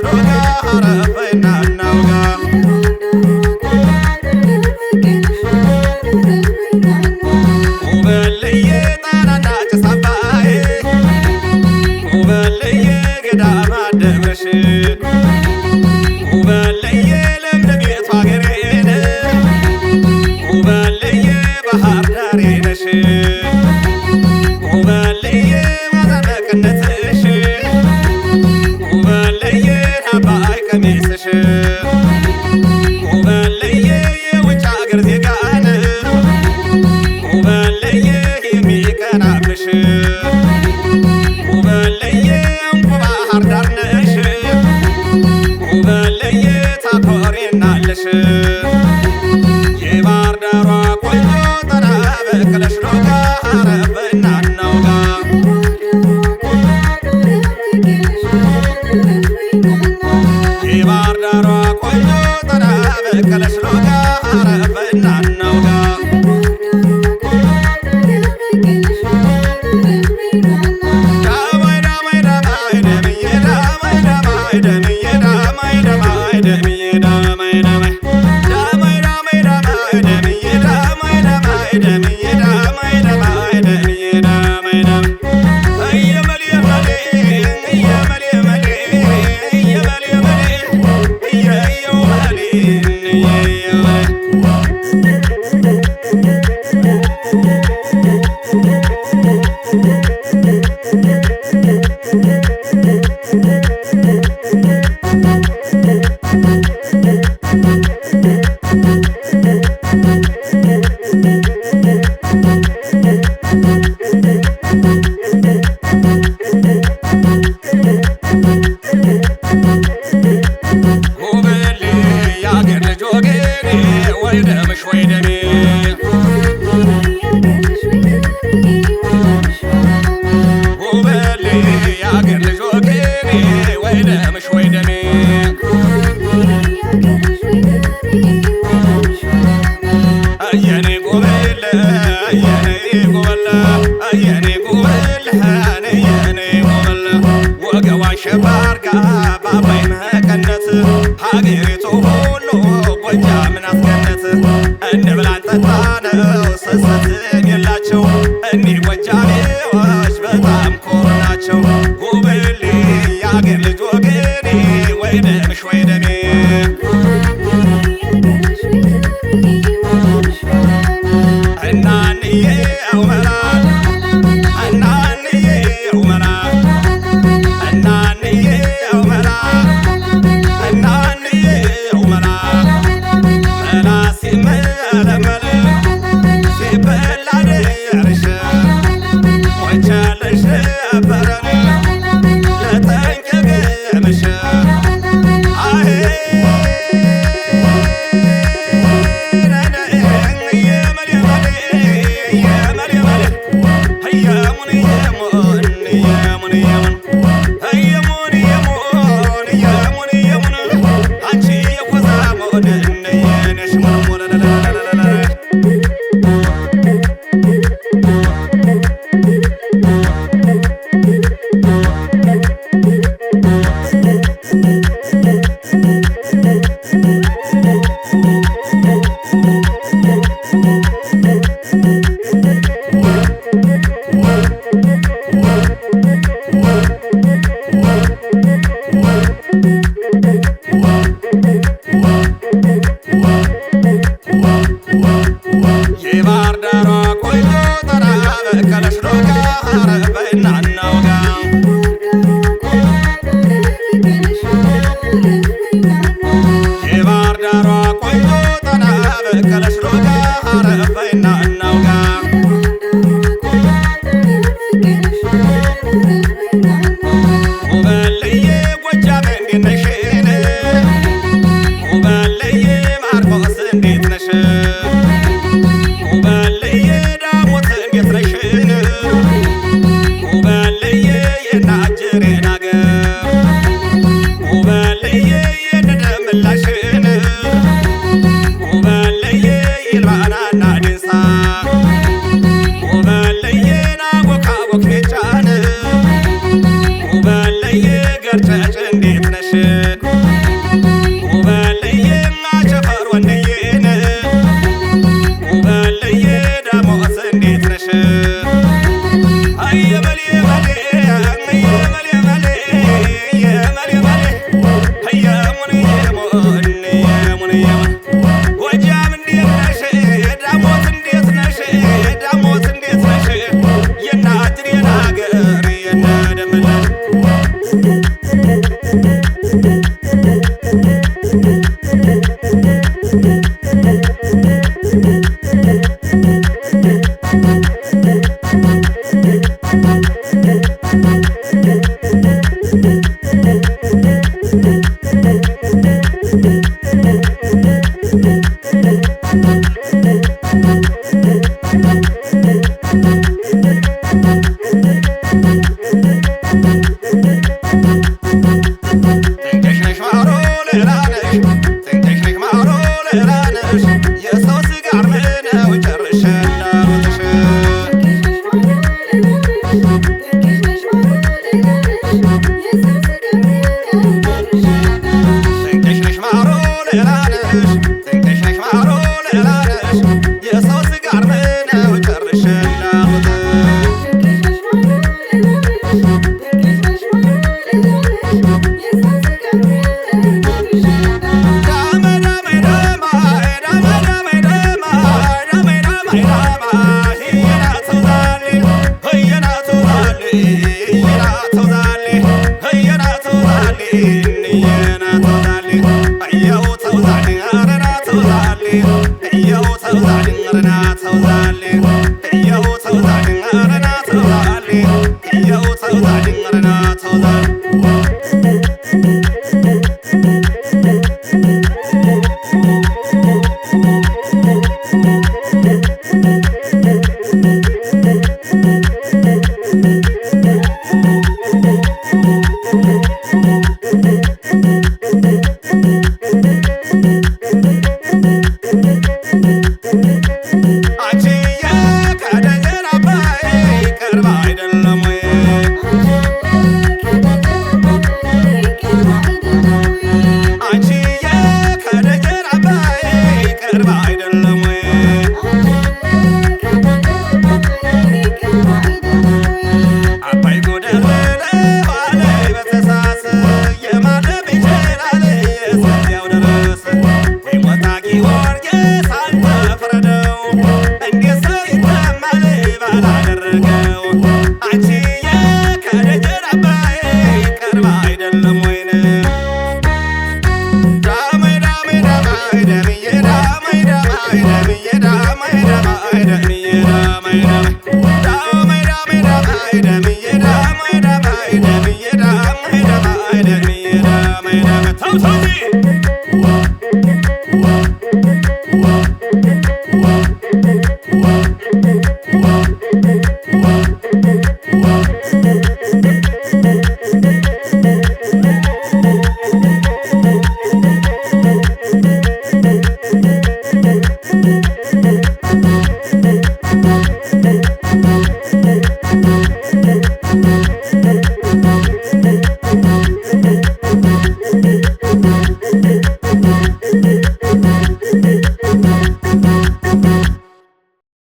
ሎጋ አረፈና እናውጋ ውበልዬ ጣናና ጭስ አባይ ውበልዬ ገዳም አደብረሽ ውበልዬ ለምለቤቱ አገሬን ውበልዬ ባህር ዳሬ ነሽ ውበልዬ ማጠመቅነትሽ ውበልዬ አባይ ቀሚስሽ ውበልዬ የውጭ አገር ዜጋን ውበልዬ የሚቀናብሽ ውበልዬ እንቁ ባህር ዳር ነሽ ውበልዬ ታኮሪናለሽ የባህር ዳሯ ቆንጆ ጠና በቀለሽ ሎጋ አረፈና እናውጋ የባህር ዳሯ ቆንጆ ጠና በቀለሽ ሎጋ አረፈና እናውጋ ሸባርጋ ባባይ መቀነት ሀገሪቱ ሁሉ ጎጃም ናፍቀነት እንብላን ጠጣነው ሰሰትን የላቸው እኒህ ጎጃሜዎች በጣም ኮሩ ናቸው ውብልኝ የአገር ልጅ ወገኔ ወይ ደምሽ ወይ ደሜ እናንዬው መላ እናንዬው መላ እናንዬው መላ እናንዬው መላ መላ ሲመለመል ሲበላ ደርሽ ሞቻለሽ ነበረን ለጠንቀቅምሽ የባህር ዳሯ ቆንጆ ጠና በቀለሽ ሎጋ አረፈና እናውጋ የባህር ዳሯ ቆንጆ ጠና በቀለሽ ሎጋ አረፈና እናውጋ ውበልዬ ጎጃም እንዴት ነሽ ውበልዬ ማርቆስ እንዴት ነሽ ውበልዬ ዳሞት እንዴት ነሽ ውበልዬ የናጅሬን አገር ውበልዬ የነደምላሽን ውበልዬ ይልባናና ድንሳ ውበልዬ ናቦካቦክ ሜጫን ውበልዬ ገርጨጭ እንዴት ነሽ ተው ተው